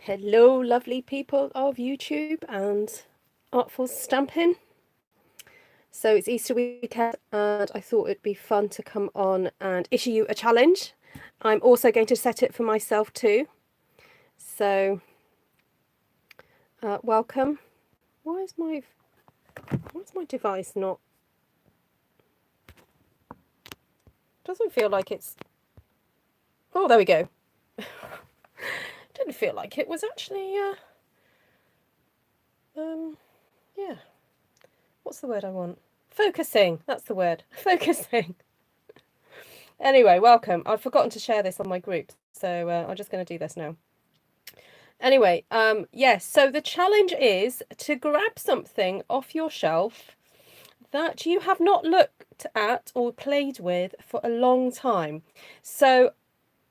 Hello, lovely people of YouTube and Artful Stampin. So it's Easter weekend and I thought it'd be fun to come on and issue you a challenge. I'm also going to set it for myself too. So welcome. Why is my device not? Doesn't feel like it's. Oh, there we go. Didn't feel like it was actually. Yeah. What's the word I want? Focusing. That's the word. Focusing. Anyway, welcome. I've forgotten to share this on my group, so I'm just going to do this now. Anyway, yes, so the challenge is to grab something off your shelf that you have not looked at or played with for a long time. So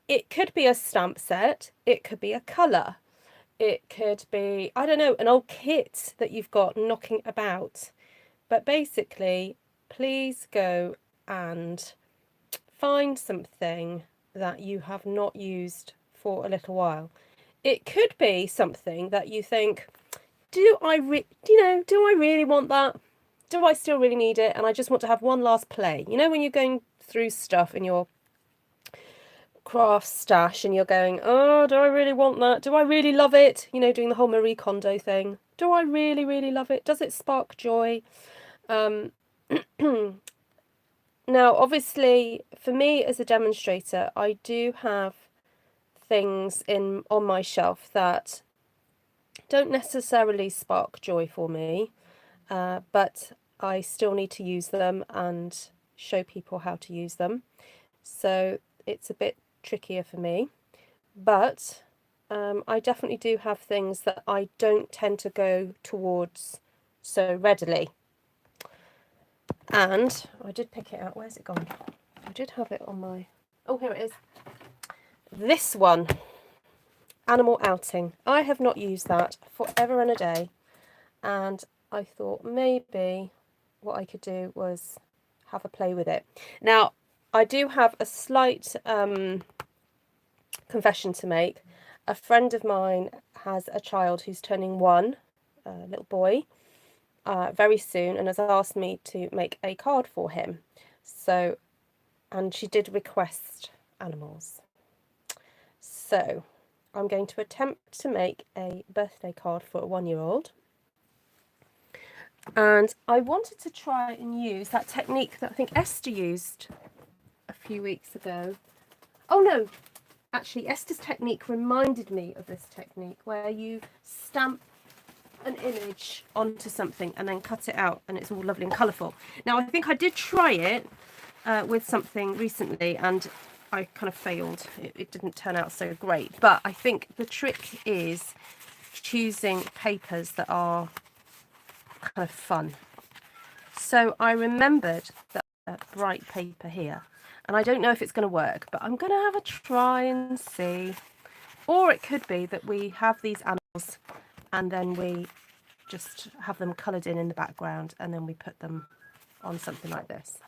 it could be a stamp set, it could be a colour, it could be, I don't know, an old kit that you've got knocking about. But basically, please go and find something that you have not used for a little while. It could be something that you think, do I really want that? Do I still really need it? And I just want to have one last play. You know, when you're going through stuff in your craft stash and you're going, oh, do I really want that? Do I really love it? You know, doing the whole Marie Kondo thing. Do I really, really love it? Does it spark joy? Now, obviously, for me as a demonstrator, I do have things on my shelf that don't necessarily spark joy for me, but I still need to use them and show people how to use them. So it's a bit trickier for me, but I definitely do have things that I don't tend to go towards so readily. And I did pick it out. Where's it gone? I did have it on my... Oh, here it is. This one. Animal Outing. I have not used that forever and a day. And I thought maybe what I could do was have a play with it. Now, I do have a slight confession to make. A friend of mine has a child who's turning 1, a little boy, very soon, and has asked me to make a card for him. So, and she did request animals. So I'm going to attempt to make a birthday card for a 1-year-old. And I wanted to try and use that technique that I think Esther used a few weeks ago. Oh no, actually Esther's technique reminded me of this technique where you stamp an image onto something and then cut it out and it's all lovely and colourful. Now I think I did try it with something recently and I kind of failed. It didn't turn out so great, but I think the trick is choosing papers that are kind of fun. So I remembered that bright paper here, and I don't know if it's going to work, but I'm going to have a try and see. Or it could be that we have these animals and then we just have them coloured in the background and then we put them on something like this.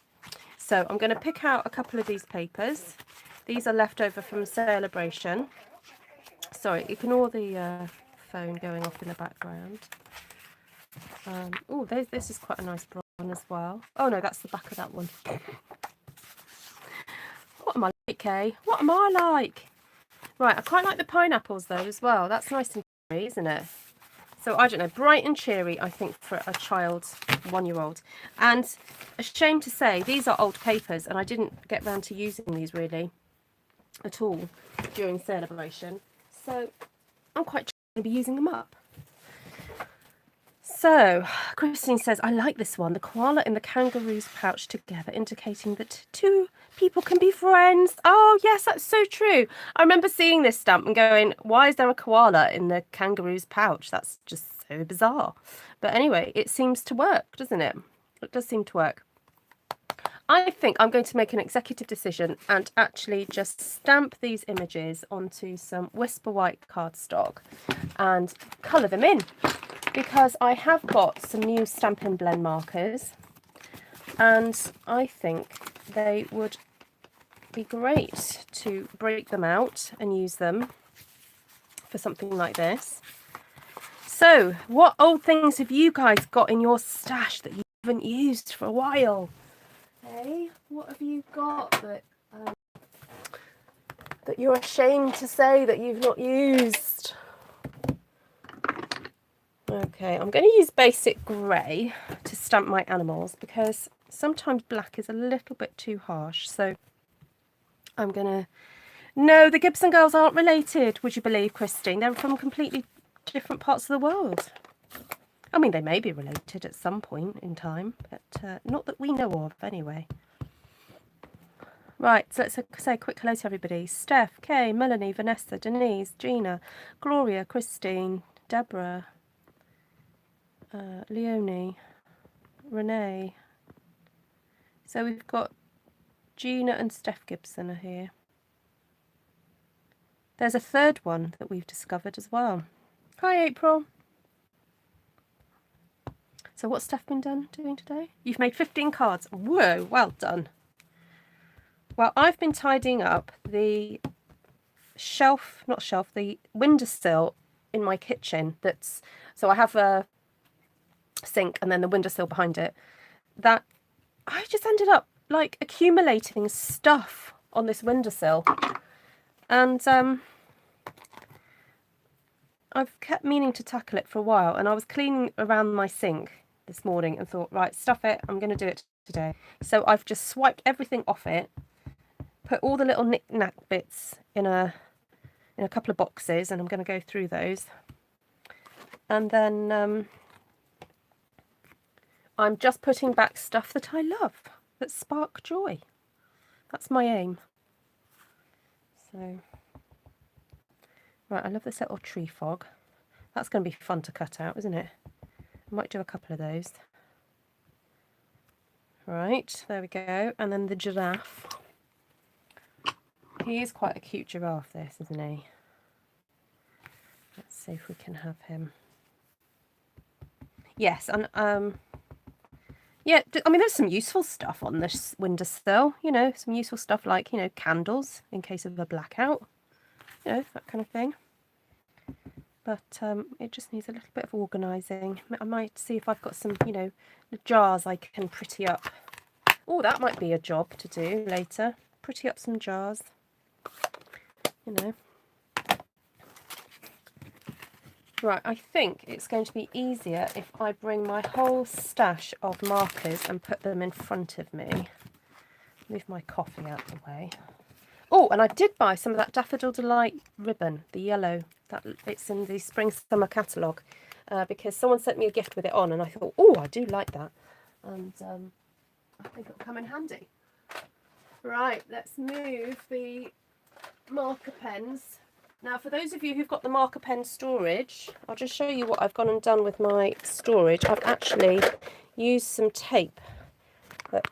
So I'm going to pick out a couple of these papers. These are left over from Celebration. Sorry, ignore the phone going off in the background. Oh, this is quite a nice brown as well. Oh no, that's the back of that one. What am I like, Kay? What am I like? Right, I quite like the pineapples though as well. That's nice and cheery, isn't it? So I don't know, bright and cheery, I think, for a child, 1-year-old. And ashamed to say, these are old papers, and I didn't get round to using these really at all during Celebration. So I'm quite going to be using them up. So Christine says, I like this one. The koala and the kangaroo's pouch together, indicating that 2 people can be friends. Oh, yes, that's so true. I remember seeing this stamp and going, why is there a koala in the kangaroo's pouch? That's just so bizarre. But anyway, it seems to work, doesn't it? It does seem to work. I think I'm going to make an executive decision and actually just stamp these images onto some Whisper White cardstock and colour them in, because I have got some new Stampin' Blend markers and I think they would be great to break them out and use them for something like this. So, what old things have you guys got in your stash that you haven't used for a while? Hey, what have you got that you're ashamed to say that you've not used? Okay, I'm going to use basic grey to stamp my animals because sometimes black is a little bit too harsh. So I'm going to... No, the Gibson girls aren't related, would you believe, Christine? They're from completely different parts of the world. I mean, they may be related at some point in time, but not that we know of anyway. Right, so let's say a quick hello to everybody. Steph, Kay, Melanie, Vanessa, Denise, Gina, Gloria, Christine, Deborah, Leonie, Renee. So we've got Gina and Steph Gibson are here. There's a third one that we've discovered as well. Hi, April. So what's Steph been doing today? You've made 15 cards. Whoa, well done. Well, I've been tidying up the the windowsill in my kitchen. So I have a sink and then the windowsill behind it. That I just ended up like accumulating stuff on this windowsill. And I've kept meaning to tackle it for a while, and I was cleaning around my sink this morning and thought, right, stuff it, I'm going to do it today. So I've just swiped everything off it, put all the little knick-knack bits in a couple of boxes, and I'm going to go through those. And then I'm just putting back stuff that I love, that spark joy. That's my aim. So... Right, I love this little tree frog. That's going to be fun to cut out, isn't it? I might do a couple of those. Right, there we go. And then the giraffe. He is quite a cute giraffe, this, isn't he? Let's see if we can have him. Yes, and yeah, I mean, there's some useful stuff on this windowsill. You know, some useful stuff like, you know, candles in case of a blackout. You know, that kind of thing. But it just needs a little bit of organising. I might see if I've got some, you know, jars I can pretty up. Oh, that might be a job to do later. Pretty up some jars. You know. Right, I think it's going to be easier if I bring my whole stash of markers and put them in front of me. Move my coffee out of the way. Oh, and I did buy some of that Daffodil Delight ribbon, the yellow. It's in the Spring Summer catalogue because someone sent me a gift with it on, and I thought, oh, I do like that. And I think it'll come in handy. Right, let's move the marker pens. Now, for those of you who've got the marker pen storage, I'll just show you what I've gone and done with my storage. I've actually used some tape. Look.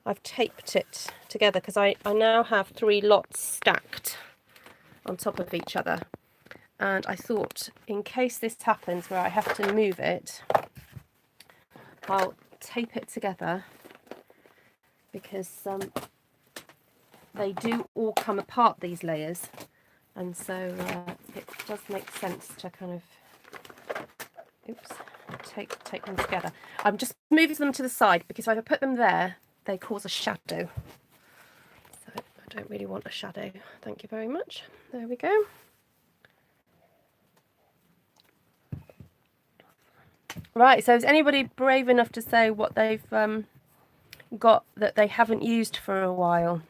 I've taped it together because I now have 3 lots stacked on top of each other, and I thought in case this happens where I have to move it, I'll tape it together because they do all come apart, these layers, and so it does make sense to kind of take them together. I'm just moving them to the side because if I put them there they cause a shadow. So I don't really want a shadow. Thank you very much. There we go. Right, so is anybody brave enough to say what they've got that they haven't used for a while?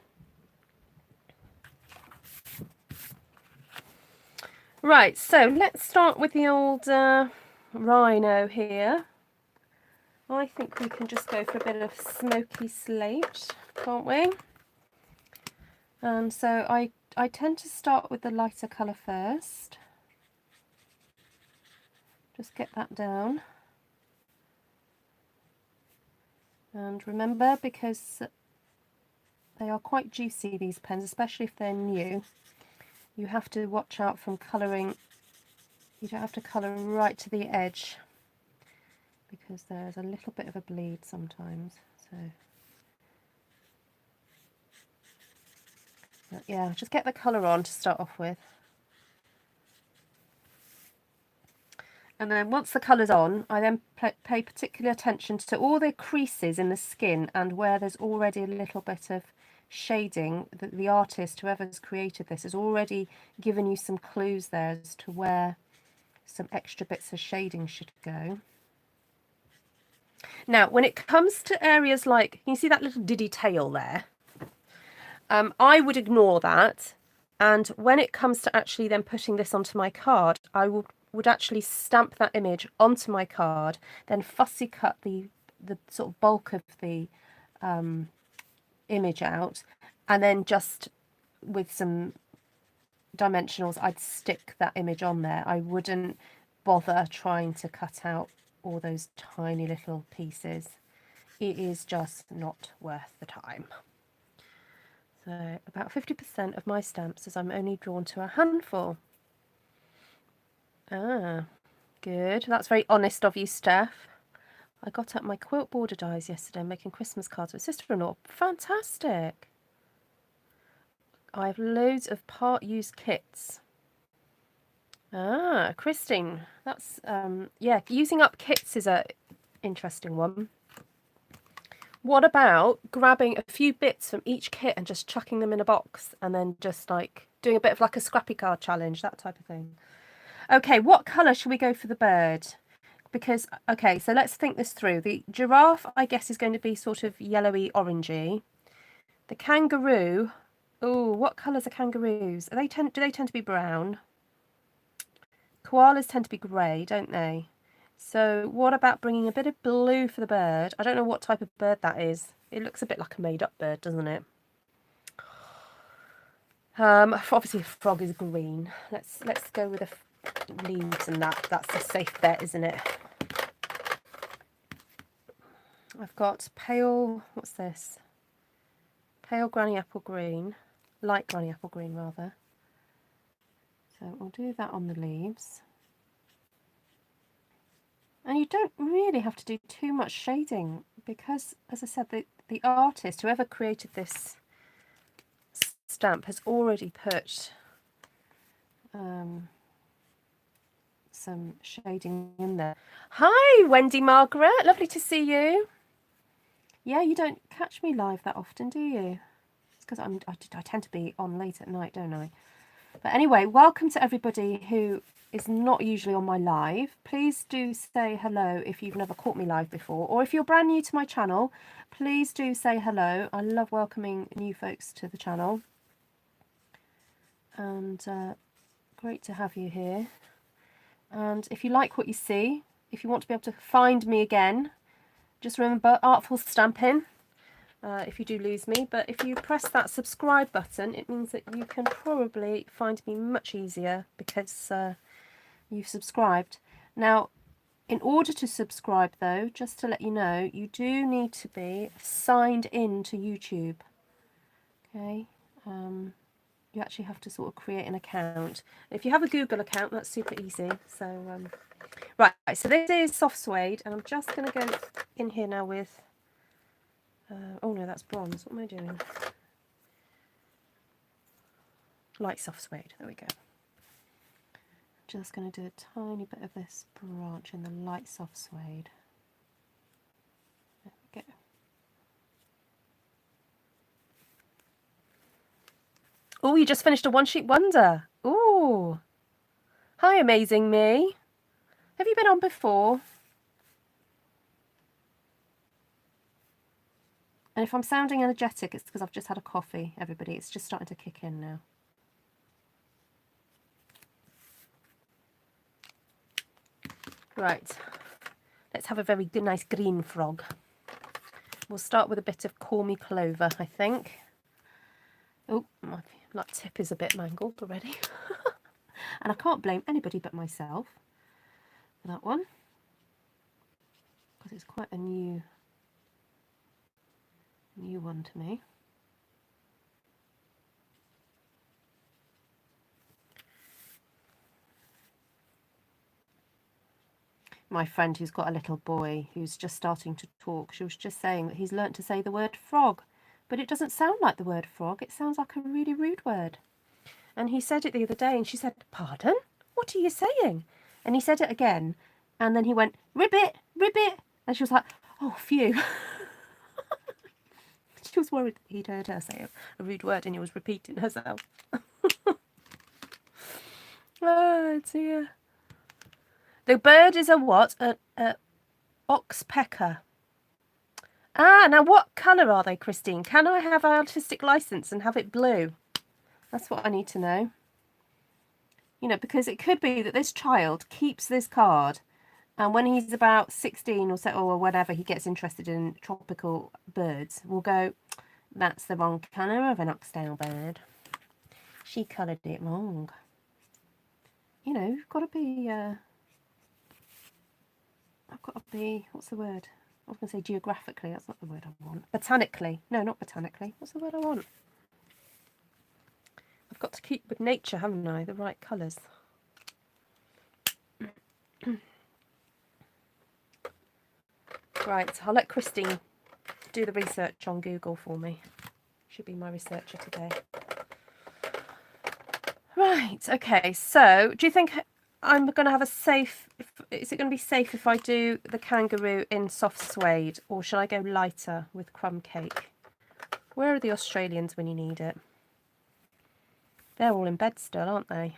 Right, so let's start with the old rhino here. I think we can just go for a bit of smoky slate, can't we? And so I tend to start with the lighter colour first. Just get that down. And remember, because they are quite juicy, these pens, especially if they're new, you have to watch out from colouring. You don't have to colour right to the edge, because there's a little bit of a bleed sometimes. So but yeah, just get the colour on to start off with. And then once the colour's on, I then pay particular attention to all the creases in the skin and where there's already a little bit of shading. The artist, whoever's created this, has already given you some clues there as to where some extra bits of shading should go. Now, when it comes to areas like, you see that little diddy tail there? I would ignore that. And when it comes to actually then putting this onto my card, I would actually stamp that image onto my card, then fussy cut the sort of bulk of the image out, and then just with some dimensionals, I'd stick that image on there. I wouldn't bother trying to cut out all those tiny little pieces. It is just not worth the time. So about 50% of my stamps, as I'm only drawn to a handful. Ah, good. That's very honest of you, Steph. I got out my quilt border dies yesterday making Christmas cards with sister-in-law. Fantastic. I have loads of part-used kits. Ah, Christine, that's, yeah, using up kits is a interesting one. What about grabbing a few bits from each kit and just chucking them in a box and then just like doing a bit of like a scrappy card challenge, that type of thing? Okay, what colour should we go for the bird? Because, okay, so let's think this through. The giraffe, I guess, is going to be sort of yellowy, orangey. The kangaroo, oh, what colours are kangaroos? Do they tend to be brown? Koalas tend to be grey, don't they? So what about bringing a bit of blue for the bird? I don't know what type of bird that is. It looks a bit like a made-up bird, doesn't it? Obviously, a frog is green. Let's go with the leaves and that. That's a safe bet, isn't it? I've got pale. What's this? Pale granny apple green, light granny apple green rather. So we'll do that on the leaves. And you don't really have to do too much shading because, as I said, the artist, whoever created this stamp, has already put some shading in there. Hi, Wendy Margaret. Lovely to see you. Yeah, you don't catch me live that often, do you? It's because I tend to be on late at night, don't I? But anyway, welcome to everybody who is not usually on my live. Please do say hello if you've never caught me live before, or if you're brand new to my channel, please do say hello. I love welcoming new folks to the channel, and great to have you here. And if you like what you see, if you want to be able to find me again, just remember Artful Stampin'. If you do lose me, but if you press that subscribe button, it means that you can probably find me much easier because you've subscribed. Now, in order to subscribe though, just to let you know, you do need to be signed in to YouTube. Okay, you actually have to sort of create an account. If you have a Google account, that's super easy. So right, so this is soft suede, and I'm just going to go in here now with oh no, that's bronze. What am I doing? Light soft suede. There we go. Just going to do a tiny bit of this branch in the light soft suede. There we go. Oh, you just finished a one sheet wonder. Oh, hi, amazing me. Have you been on before? And if I'm sounding energetic, it's because I've just had a coffee, everybody. It's just starting to kick in now. Right, let's have a very good, nice green frog. We'll start with a bit of Call Me Clover, I think. Oh, my tip is a bit mangled already. And I can't blame anybody but myself for that one, because it's quite a new one to me. My friend who's got a little boy who's just starting to talk, she was just saying that he's learnt to say the word frog, but it doesn't sound like the word frog. It sounds like a really rude word. And he said it the other day and she said, "Pardon? What are you saying?" And he said it again And then he went, ribbit, ribbit. And she was like, oh, phew. She was worried he'd heard her say a rude word and he was repeating herself. Oh, dear. The bird is a what? A oxpecker. Ah, now what colour are they, Christine? Can I have an artistic licence and have it blue? That's what I need to know. You know, because it could be that this child keeps this card and when he's about 16 or so, or whatever, he gets interested in tropical birds, we'll go, that's the wrong colour of an oxtail bird. She coloured it wrong. You know, you've got to be, I've got to be, what's the word? I was going to say geographically, that's not the word I want. Botanically. No, not botanically. What's the word I want? I've got to keep with nature, haven't I? The right colours. Right, I'll let Christine do the research on Google for me. She'll be my researcher today. Right, okay, so do you think I'm going to have a safe, is it going to be safe if I do the kangaroo in soft suede, or should I go lighter with crumb cake? Where are the Australians when you need it? They're all in bed still, aren't they?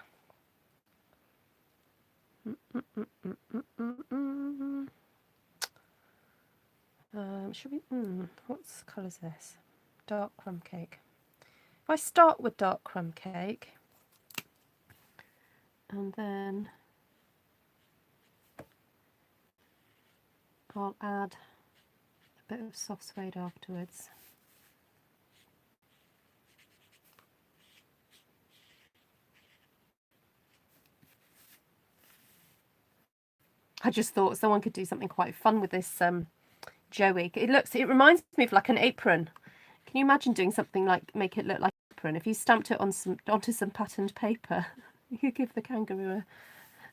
Should we, what colour is this? Dark crumb cake. If I start with dark crumb cake, and then I'll add a bit of soft suede afterwards. I just thought someone could do something quite fun with this Joey. It reminds me of like an apron. Can you imagine doing something like, make it look like an apron? If you stamped it on onto some patterned paper, you could give the kangaroo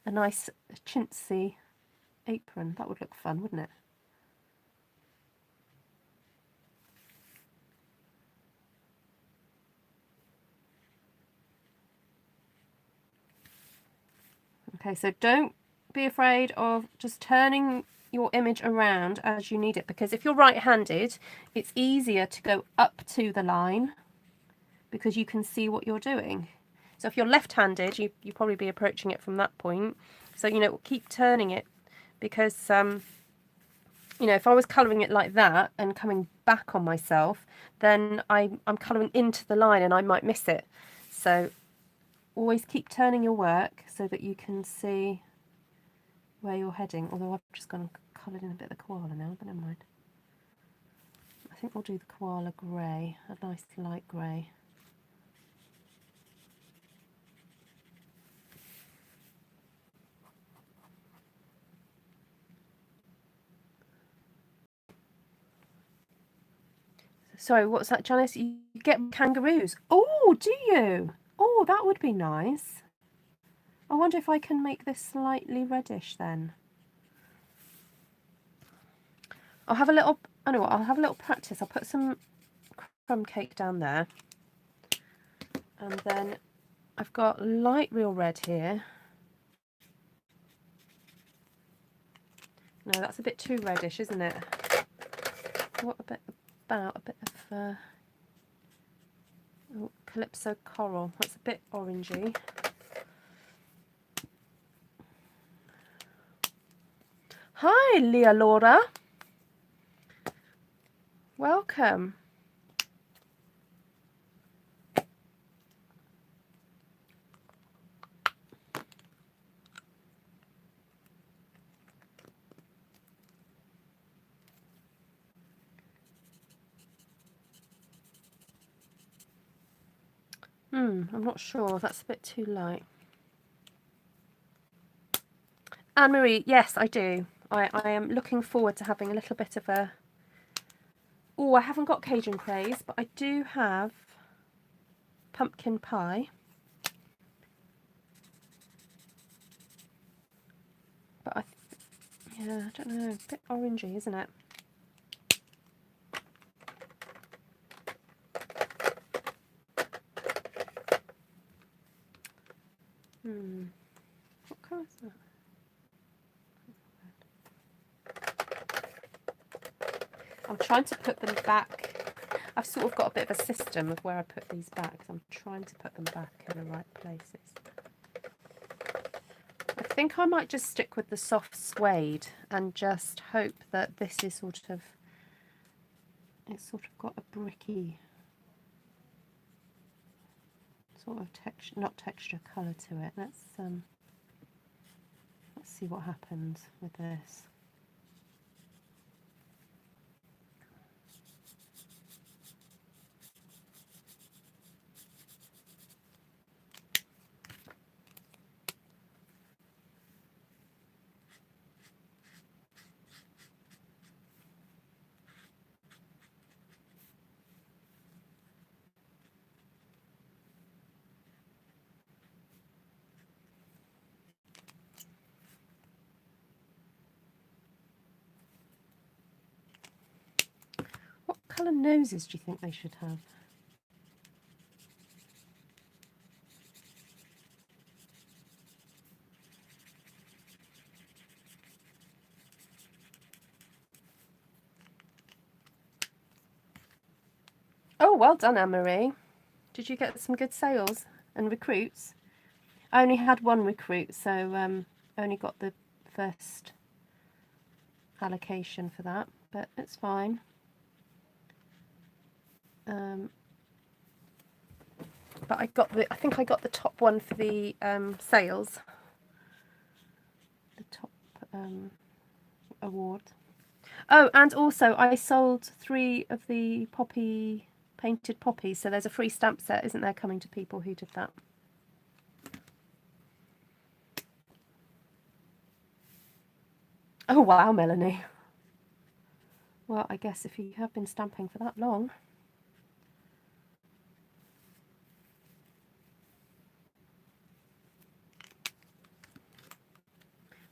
a nice chintzy apron. That would look fun, wouldn't it? Okay, so don't be afraid of just turning your image around as you need it, because if you're right-handed, it's easier to go up to the line because you can see what you're doing. So if you're left-handed, you probably be approaching it from that point. So, you know, keep turning it because, you know, if I was colouring it like that and coming back on myself, then I'm colouring into the line and I might miss it. So always keep turning your work so that you can see where you're heading. Although I've just gone and coloured in a bit of the koala now, but never mind. I think we'll do the koala grey, a nice light grey. Sorry, what's that, Janice? You get kangaroos. Oh, do you? Oh, that would be nice. I wonder if I can make this slightly reddish then. I'll have a little, I know what, I'll have a little practice. I'll put some crumb cake down there. And then I've got light real red here. No, that's a bit too reddish, isn't it? What about a bit of oh, Calypso Coral. That's a bit orangey. Hi, Leah Laura. Welcome. I'm not sure. That's a bit too light. Anne-Marie, yes, I do. I am looking forward to having a little bit of a... Oh, I haven't got Cajun craze, but I do have pumpkin pie. But yeah, I don't know. A bit orangey, isn't it? What colour is that? I'm trying to put them back. I've sort of got a bit of a system of where I put these back. I'm trying to put them back in the right places. I think I might just stick with the soft suede and just hope that this is sort of, it's sort of got a bricky sort of texture, not texture, colour to it. Let's see what happens with this. What colour noses do you think they should have? Oh, well done, Anne-Marie. Did you get some good sales and recruits? I only had one recruit, so only got the first allocation for that, but it's fine. But I think I got the top one for the sales. The top award. Oh, and also I sold 3 of the painted poppies, so there's a free stamp set, isn't there, coming to people who did that. Oh wow, Melanie. Well, I guess if you have been stamping for that long.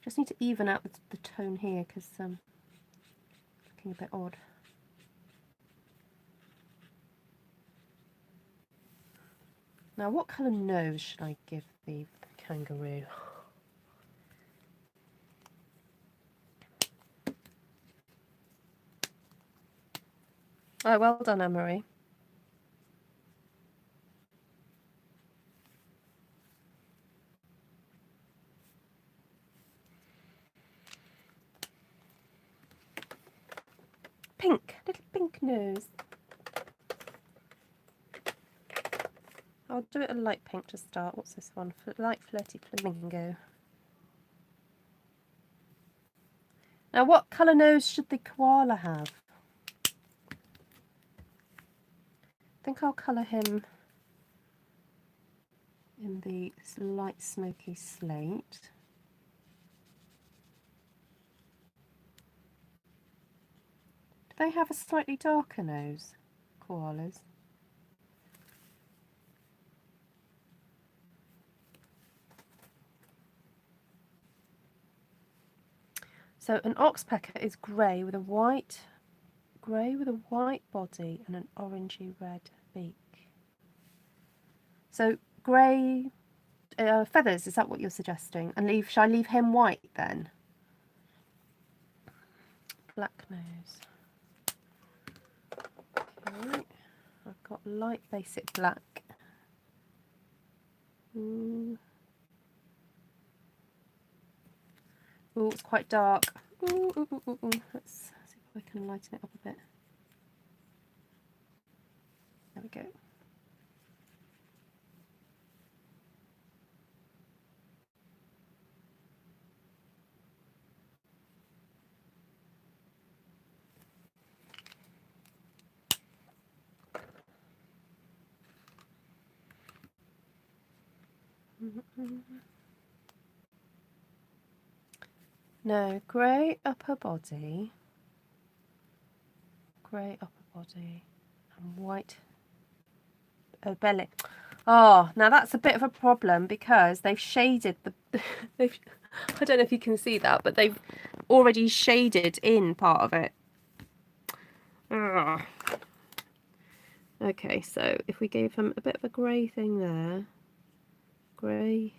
Just need to even out the tone here because looking a bit odd. Now, what colour nose should I give the kangaroo? Oh, well done, Anne-Marie. Pink, little pink nose. I'll do it a light pink to start. What's this one? Light flirty flamingo. Now, what colour nose should the koala have? I think I'll colour him in the light smoky slate. Do they have a slightly darker nose, koalas? So an oxpecker is grey with a white body and an orangey red beak. So grey feathers, is that what you're suggesting? And shall I leave him white then? Black nose. Okay, I've got light basic black. Ooh. Ooh, it's quite dark. Ooh, ooh, ooh, ooh, ooh. Let's see if I can lighten it up a bit. There we go. No, grey upper body, and white belly. Oh, now that's a bit of a problem because they've shaded the. I don't know if you can see that, but they've already shaded in part of it. Ugh. Okay, so if we gave him a bit of a grey thing there, grey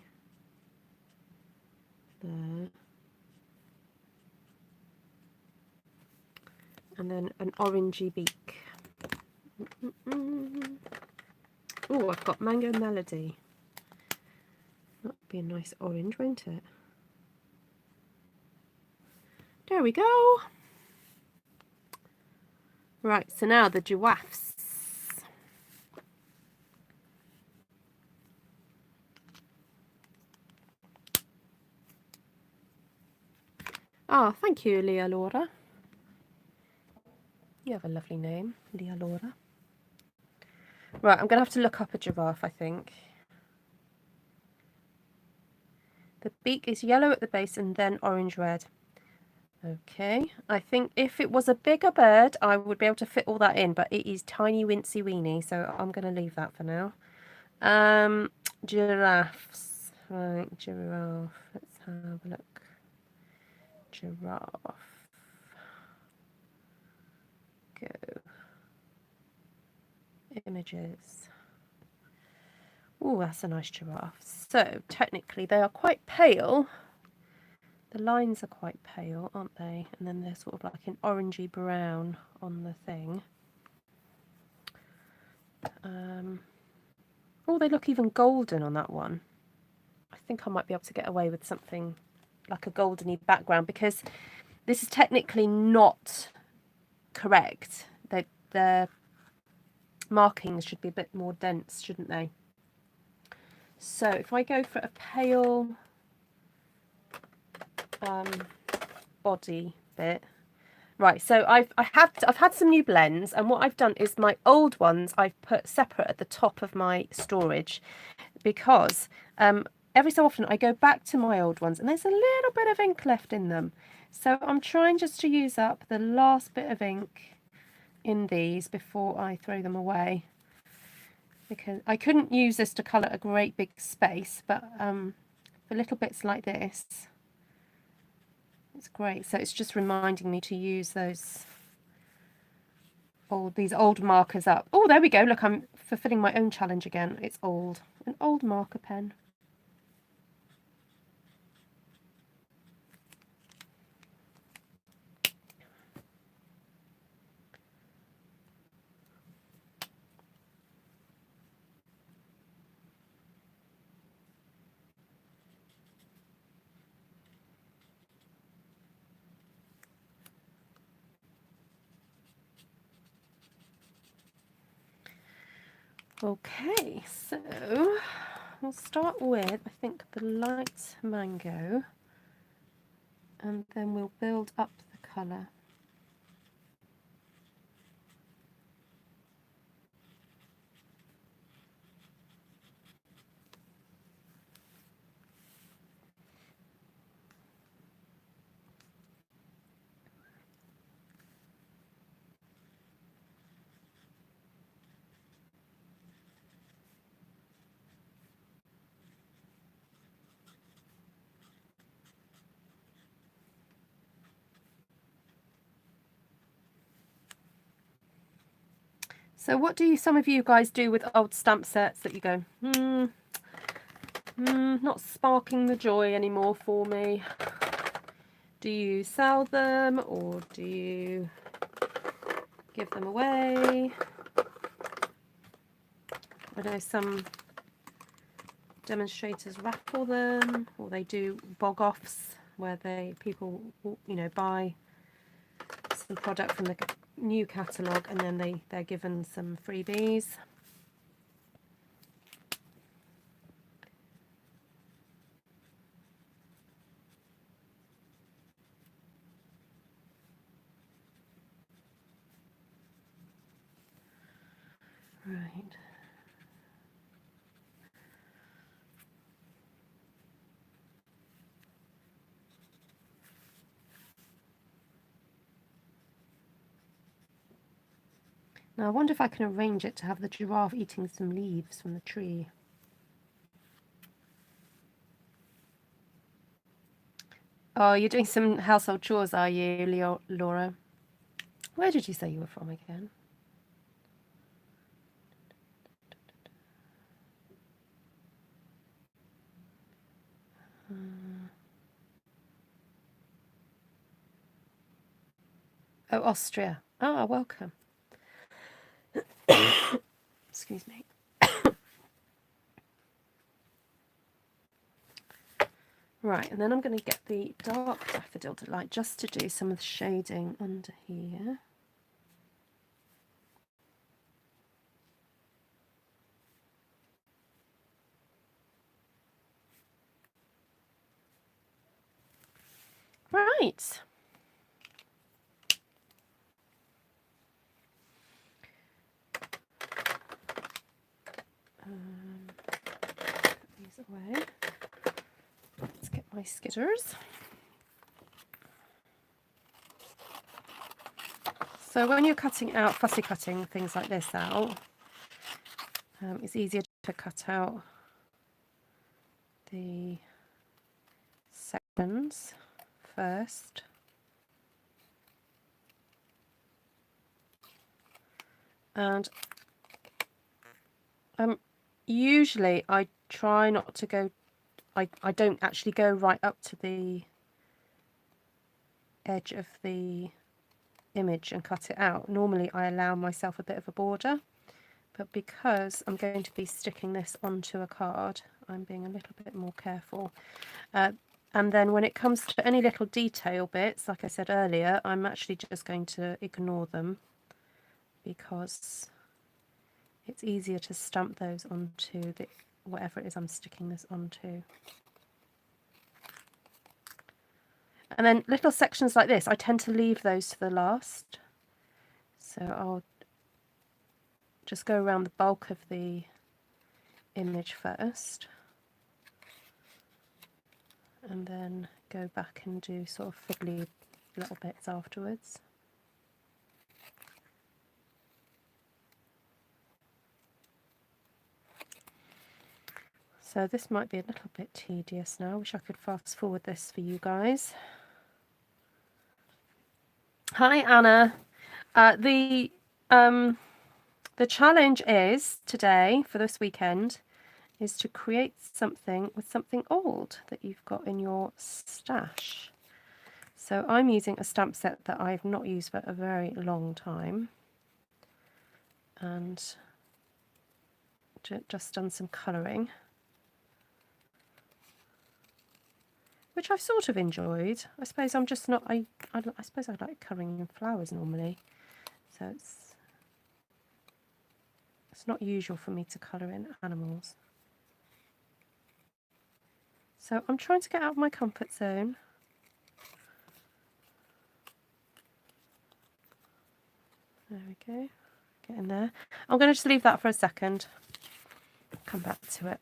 there. And then an orangey beak. Oh, I've got Mango Melody. That'd be a nice orange, won't it? There we go. Right, so now the giraffes. Ah, thank you, Leah Laura. You have a lovely name, Leah Laura. Right, I'm going to have to look up a giraffe, I think. The beak is yellow at the base and then orange-red. Okay, I think if it was a bigger bird, I would be able to fit all that in, but it is tiny, wincy, weeny, so I'm going to leave that for now. Giraffes. Right, giraffe. Let's have a look. Giraffe. Go. Images. Oh, that's a nice giraffe. So, technically, they are quite pale. The lines are quite pale, aren't they? And then they're sort of like an orangey brown on the thing. Oh, they look even golden on that one. I think I might be able to get away with something like a goldeny background because this is technically not correct. The markings should be a bit more dense, shouldn't they? So if I go for a pale body bit, right? So I've had some new blends, and what I've done is my old ones I've put separate at the top of my storage because every so often I go back to my old ones and there's a little bit of ink left in them. So I'm trying just to use up the last bit of ink in these before I throw them away, because I couldn't use this to colour a great big space, but for little bits like this it's great. So it's just reminding me to use these old markers up. Oh, there we go. Look, I'm fulfilling my own challenge again. It's old. An old marker pen. Okay, so we'll start with, I think, the light mango, and then we'll build up the colour. So what do some of you guys do with old stamp sets that you go, not sparking the joy anymore for me? Do you sell them or do you give them away? I know some demonstrators raffle them, or they do bog offs where people buy some product from the new catalogue and then they're given some freebies. Right. Now I wonder if I can arrange it to have the giraffe eating some leaves from the tree. Oh, you're doing some household chores, are you, Laura? Where did you say you were from again? Oh, Austria. Ah, welcome. Excuse me. Right, and then I'm going to get the dark daffodil delight just to do some of the shading under here. Right. Put these away. Let's get my skitters. So when you're cutting out, fussy cutting things like this out, it's easier to cut out the sections first. And usually I try not to go, I don't actually go right up to the edge of the image and cut it out. Normally I allow myself a bit of a border, but because I'm going to be sticking this onto a card, I'm being a little bit more careful. And then when it comes to any little detail bits, like I said earlier, I'm actually just going to ignore them because it's easier to stamp those onto the whatever it is I'm sticking this onto. And then little sections like this, I tend to leave those to the last. So I'll just go around the bulk of the image first, and then go back and do sort of fiddly little bits afterwards. So this might be a little bit tedious now. I wish I could fast forward this for you guys. Hi Anna. The challenge is today, for this weekend, is to create something with something old that you've got in your stash. So I'm using a stamp set that I've not used for a very long time, and just done some colouring, which I've sort of enjoyed. I suppose I'm just not, I suppose I like colouring in flowers normally, so it's not usual for me to colour in animals. So I'm trying to get out of my comfort zone. There we go, get in there. I'm going to just leave that for a second, come back to it.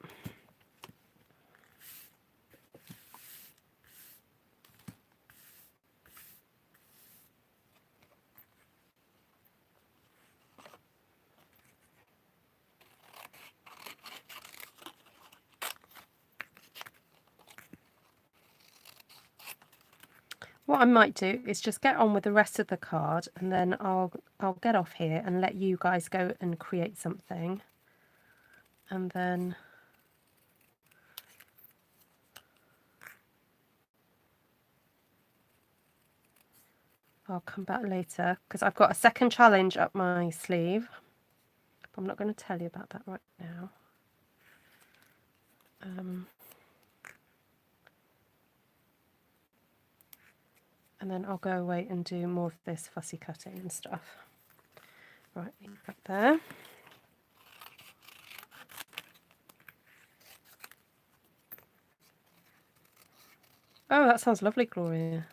What I might do is just get on with the rest of the card, and then I'll get off here and let you guys go and create something, and then I'll come back later because I've got a second challenge up my sleeve. But I'm not going to tell you about that right now. And then I'll go away and do more of this fussy cutting and stuff. Right, back there. Oh, that sounds lovely, Gloria.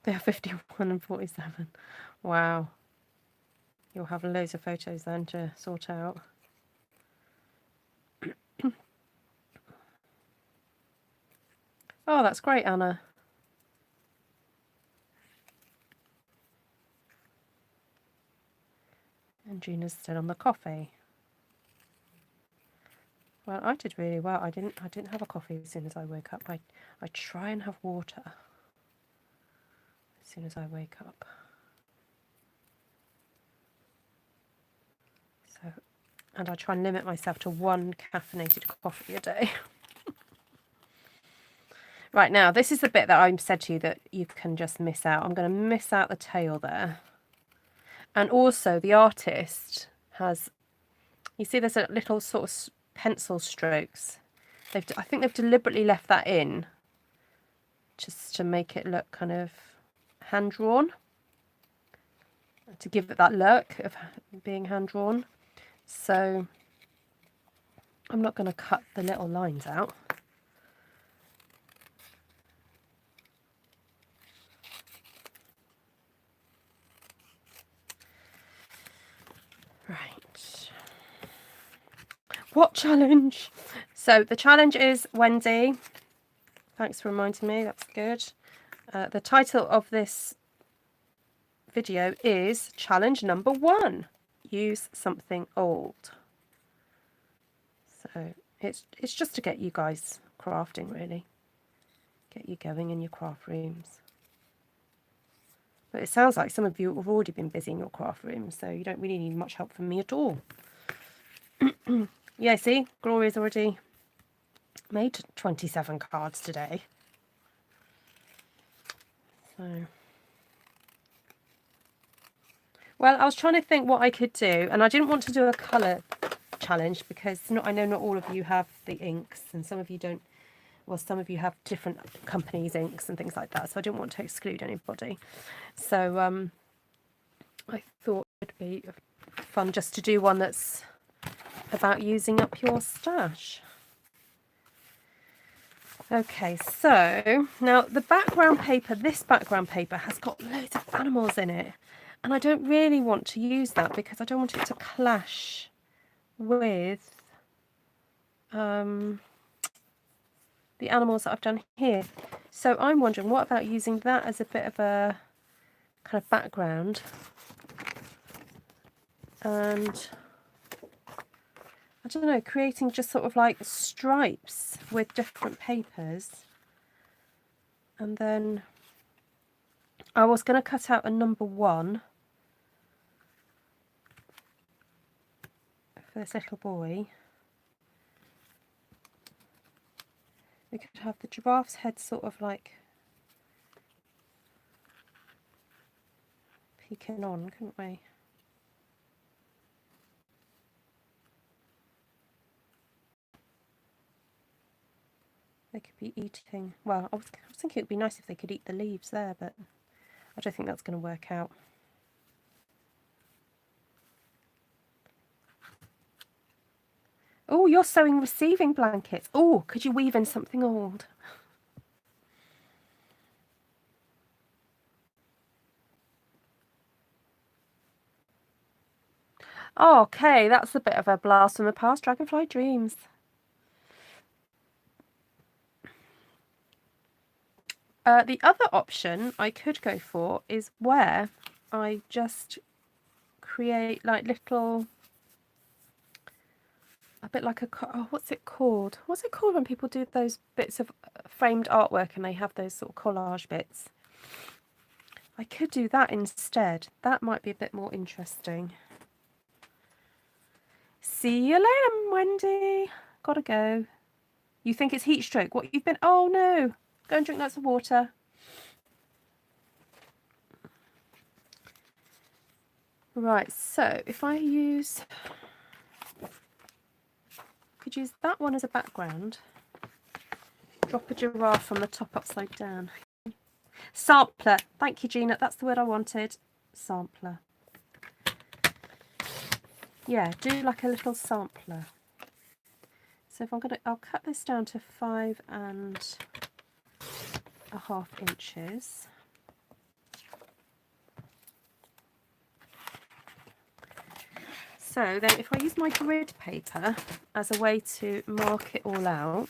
They are 51 and 47. Wow. You'll have loads of photos then to sort out. Oh, that's great, Anna. And Gina's still on the coffee. Well, I did really well. I didn't have a coffee as soon as I woke up. I try and have water as soon as I wake up. So, and I try and limit myself to one caffeinated coffee a day. Right, now, this is the bit that I said to you that you can just miss out. I'm going to miss out the tail there. And also the artist has, you see there's a little sort of pencil strokes. I think they've deliberately left that in just to make it look kind of hand-drawn, to give it that look of being hand-drawn. So I'm not going to cut the little lines out. Right. What challenge? So the challenge is Wendy. Thanks for reminding me. That's good. The title of this video is challenge number 1. Use something old. So it's just to get you guys crafting, really. Get you going in your craft rooms. But it sounds like some of you have already been busy in your craft rooms, so you don't really need much help from me at all. Yeah, see, Gloria's already made 27 cards today. So, well, I was trying to think what I could do, and I didn't want to do a colour challenge because I know not all of you have the inks, and some of you don't. Well, some of you have different companies' inks and things like that, so I didn't want to exclude anybody. So I thought it'd be fun just to do one that's about using up your stash. Okay, so now the background paper, this background paper has got loads of animals in it, and I don't really want to use that because I don't want it to clash with the animals that I've done here. So I'm wondering, what about using that as a bit of a kind of background, and I don't know, creating just sort of like stripes with different papers. And then I was going to cut out a number 1 for this little boy. We could have the giraffe's head sort of like peeking on, couldn't we? They could be eating, well, I was thinking it would be nice if they could eat the leaves there, but I don't think that's going to work out. Oh, you're sewing receiving blankets. Oh, could you weave in something old? Oh, okay, that's a bit of a blast from the past. Dragonfly Dreams. The other option I could go for is where I just create like little, a bit like a, what's it called? What's it called when people do those bits of framed artwork and they have those sort of collage bits? I could do that instead. That might be a bit more interesting. See you later, Wendy. Gotta go. You think it's heat stroke? What you've been? Oh no. Go and drink lots of water. Right, so if I could use that one as a background. Drop a giraffe from the top upside down. Sampler. Thank you, Gina. That's the word I wanted. Sampler. Yeah, do like a little sampler. So if I'll cut this down to 5.5 inches. So then if I use my grid paper as a way to mark it all out,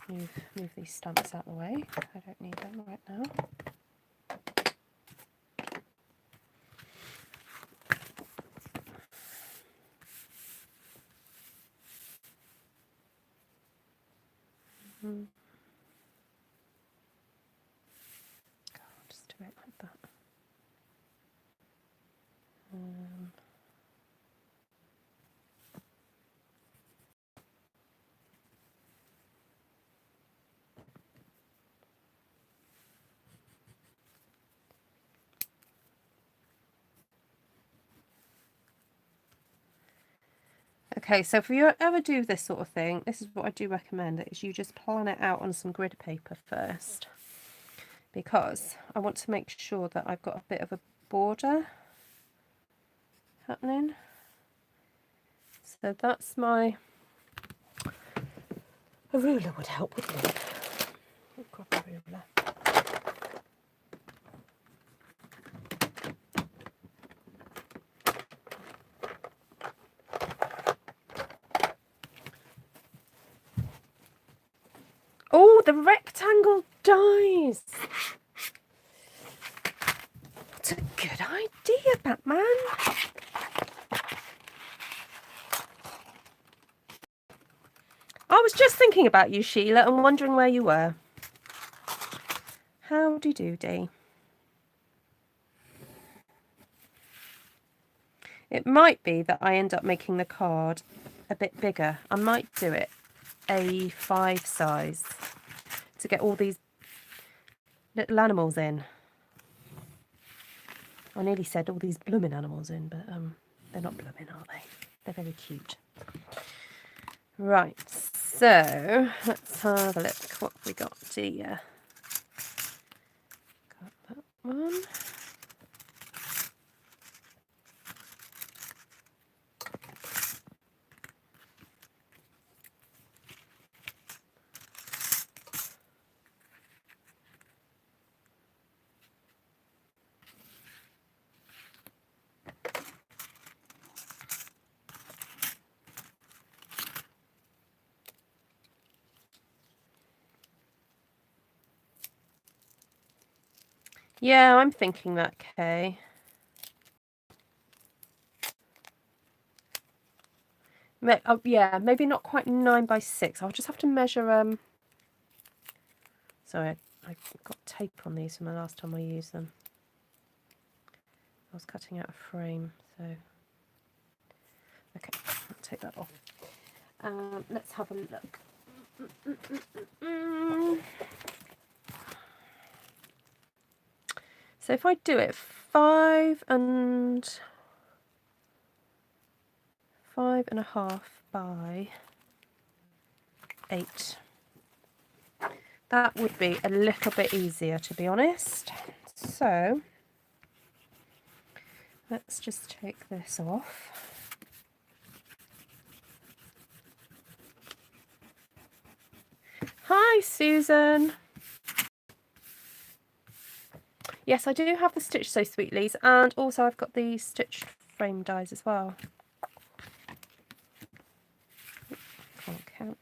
let's move these stamps out of the way. I don't need them right now. I'll just do it like that. Okay, so if you ever do this sort of thing, this is what I do recommend, is you just plan it out on some grid paper first, because I want to make sure that I've got a bit of a border happening. So that's my... A ruler would help, wouldn't it? I'll grab a ruler. Oh, the rectangle dies. That's a good idea, Batman. I was just thinking about you, Sheila, and wondering where you were. Howdy-doody. It might be that I end up making the card a bit bigger. I might do it A5 size to get all these little animals in. I nearly said all these blooming animals in, but they're not blooming, are they? They're very cute. Right, so let's have a look what we got here. Got that one. Yeah, I'm thinking that, Kay. Yeah, maybe not quite 9 by 6. I'll just have to measure. Sorry, I got tape on these from the last time I used them. I was cutting out a frame, so okay, I'll take that off. Let's have a look. So if I do it 5.5 by 8, that would be a little bit easier, to be honest. So let's just take this off. Hi, Susan. Yes, I do have the Stitch So Sweetlies, and also I've got the stitched frame dies as well. Can't count.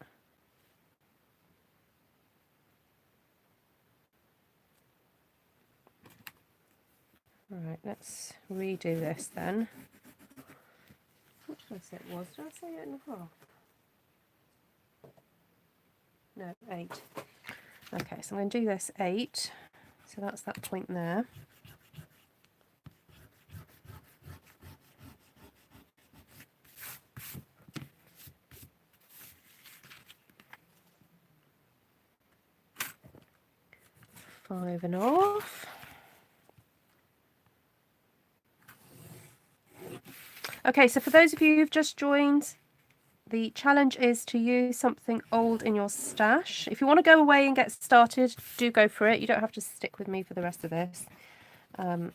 Right, let's redo this then. What did I say it was? Did I say 8.5? No, 8. Okay, so I'm going to do this 8. So that's that point there. Five and off. Okay, so for those of you who've just joined, the challenge is to use something old in your stash. If you want to go away and get started, do go for it. You don't have to stick with me for the rest of this. I'm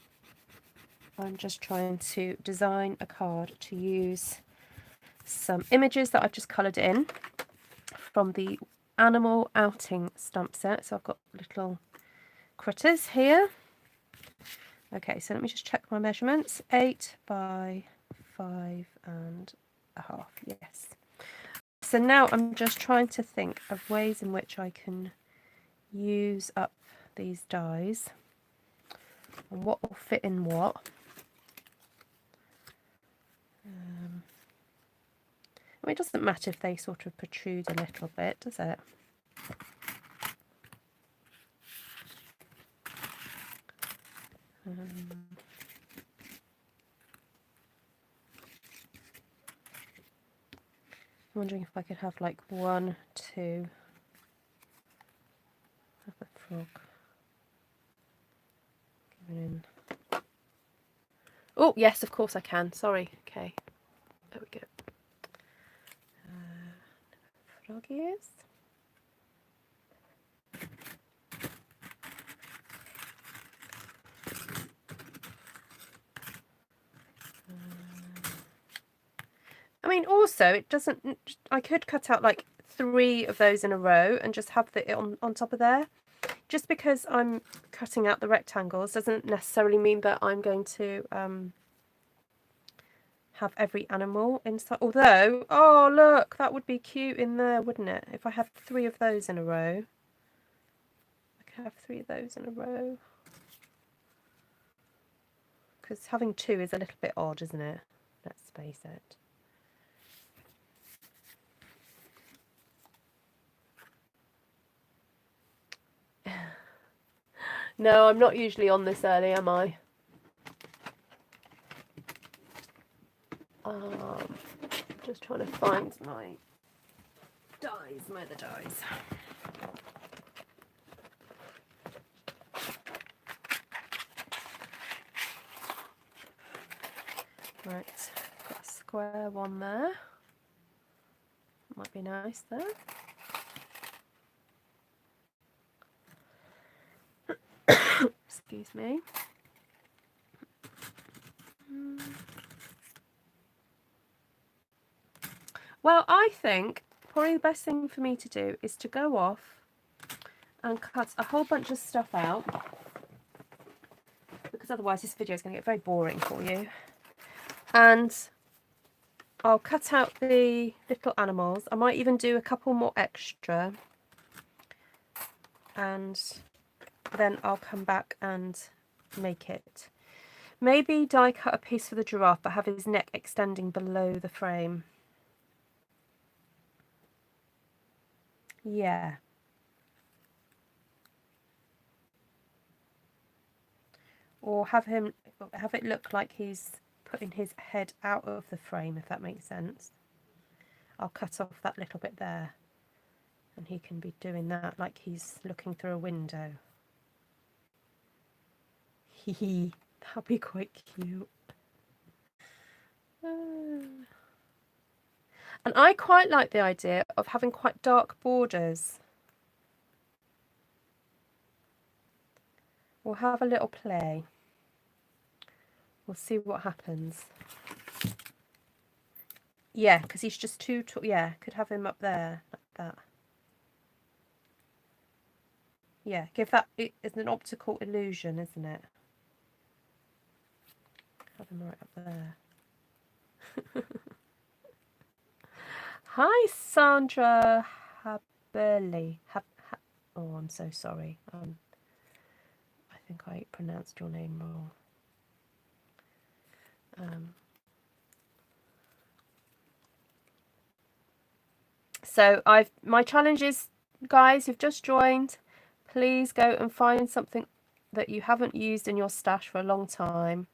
just trying to design a card to use some images that I've just coloured in from the animal outing stamp set. So I've got little critters here. Okay, so let me just check my measurements. 8 by 5.5. Yes. So now I'm just trying to think of ways in which I can use up these dies and what will fit in what. I mean, it doesn't matter if they sort of protrude a little bit, does it? I'm wondering if I could have like 1, 2 of the frog. In. Oh, yes, of course I can. Sorry. Okay. There we go. frog ears. I mean, also, it doesn't... I could cut out like 3 of those in a row and just have it on top of there. Just because I'm cutting out the rectangles doesn't necessarily mean that I'm going to have every animal inside. Although, oh look, that would be cute in there, wouldn't it? If I had 3 of those in a row. I could have 3 of those in a row. Because having 2 is a little bit odd, isn't it? Let's face it. No, I'm not usually on this early, am I? Just trying to find my dies. Where are the dies? Right, got a square one there. Might be nice there. Excuse me. Well, I think probably the best thing for me to do is to go off and cut a whole bunch of stuff out, because otherwise this video is going to get very boring for you. And I'll cut out the little animals. I might even do a couple more extra, and then I'll come back and make it. Maybe die cut a piece for the giraffe but have his neck extending below the frame. Yeah. Or have it look like he's putting his head out of the frame, if that makes sense. I'll cut off that little bit there, and he can be doing that like he's looking through a window. Hee, that'd be quite cute. And I quite like the idea of having quite dark borders. We'll have a little play. We'll see what happens. Yeah, because he's just too tall. Yeah, could have him up there like that. Yeah, give that... It's an optical illusion, isn't it? Have him right up there. Hi, Sandra Haberly. Oh, I'm so sorry. I think I pronounced your name wrong. So my challenge is, guys who've just joined, please go and find something that you haven't used in your stash for a long time.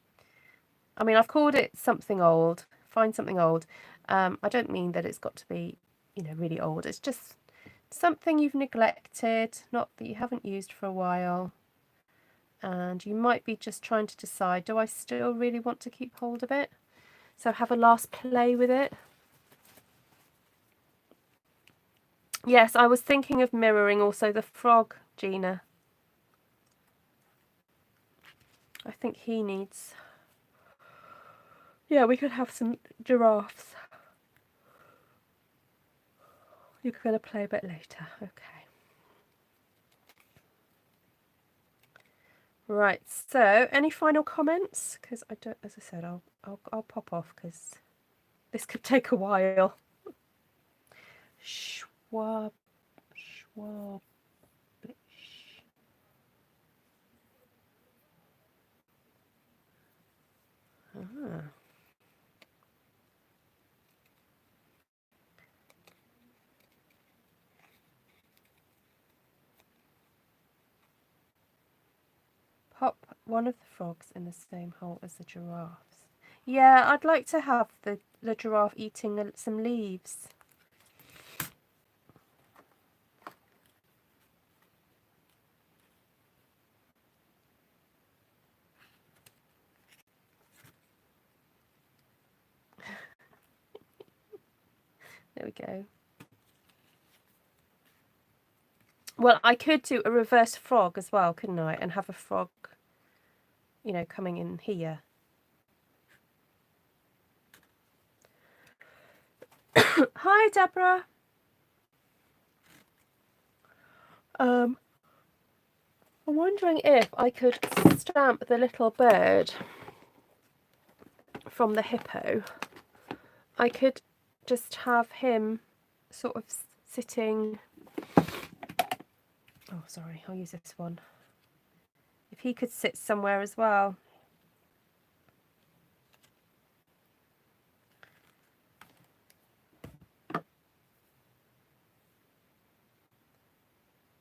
I mean, I've called it something old. Find something old. I don't mean that it's got to be, really old. It's just something you've neglected, not that you haven't used for a while. And you might be just trying to decide, do I still really want to keep hold of it? So have a last play with it. Yes, I was thinking of mirroring also the frog, Gina. I think he needs... Yeah, we could have some giraffes. You're going to play a bit later. Okay. Right, so any final comments? Because I don't, as I said, I'll pop off because this could take a while. Schwab. Ah. Pop one of the frogs in the same hole as the giraffes. Yeah, I'd like to have the giraffe eating some leaves. There we go. Well, I could do a reverse frog as well, couldn't I? And have a frog, you know, coming in here. Hi, Deborah. I'm wondering if I could stamp the little bird from the hippo. I could just have him sort of sitting. Oh, sorry, I'll use this one. If he could sit somewhere as well.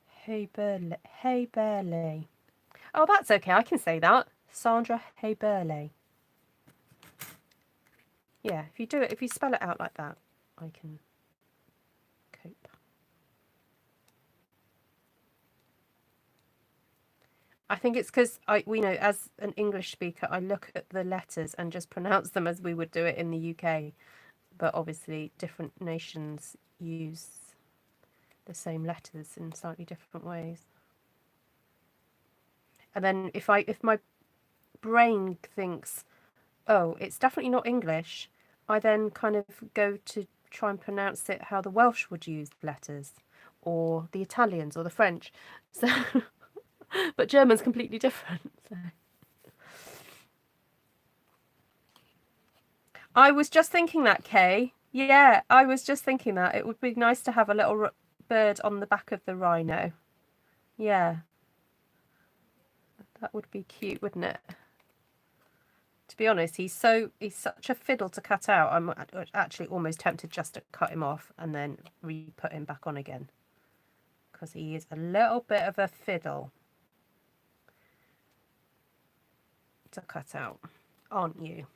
Hey Burley. Hey Burley. Oh, that's okay. I can say that. Sandra Hey Burley. Yeah, if you do it, if you spell it out like that, I can cope. I think it's because we know, as an English speaker, I look at the letters and just pronounce them as we would do it in the UK. But obviously, different nations use the same letters in slightly different ways. And then if my brain thinks, oh, it's definitely not English, I then kind of go to try and pronounce it how the Welsh would use letters, or the Italians, or the French. So, but German's completely different. So. I was just thinking that, Kay. Yeah, I was just thinking that. It would be nice to have a little bird on the back of the rhino. Yeah. That would be cute, wouldn't it? To be honest, he's such a fiddle to cut out. I'm actually almost tempted just to cut him off and then re-put him back on again. Because he is a little bit of a fiddle to cut out, aren't you?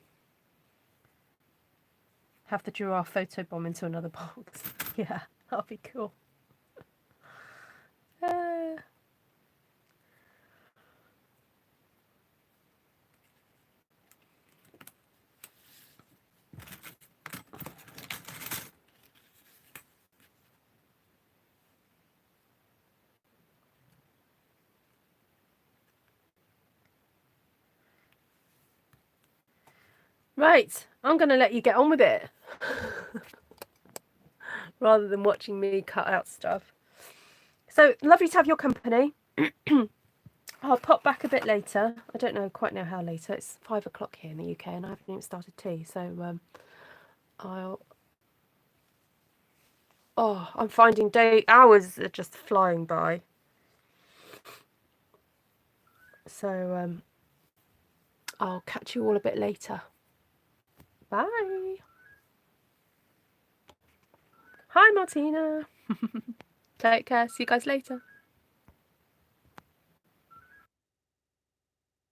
Have the giraffe photobomb into another box. Yeah, that'll be cool. Right, I'm going to let you get on with it. Rather than watching me cut out stuff. So, lovely to have your company. I'll pop back a bit later. I don't quite know how later. It's 5 o'clock here in the UK and I haven't even started tea. So, I'm finding hours are just flying by. So, I'll catch you all a bit later. Bye. Hi, Martina. Take care. See you guys later.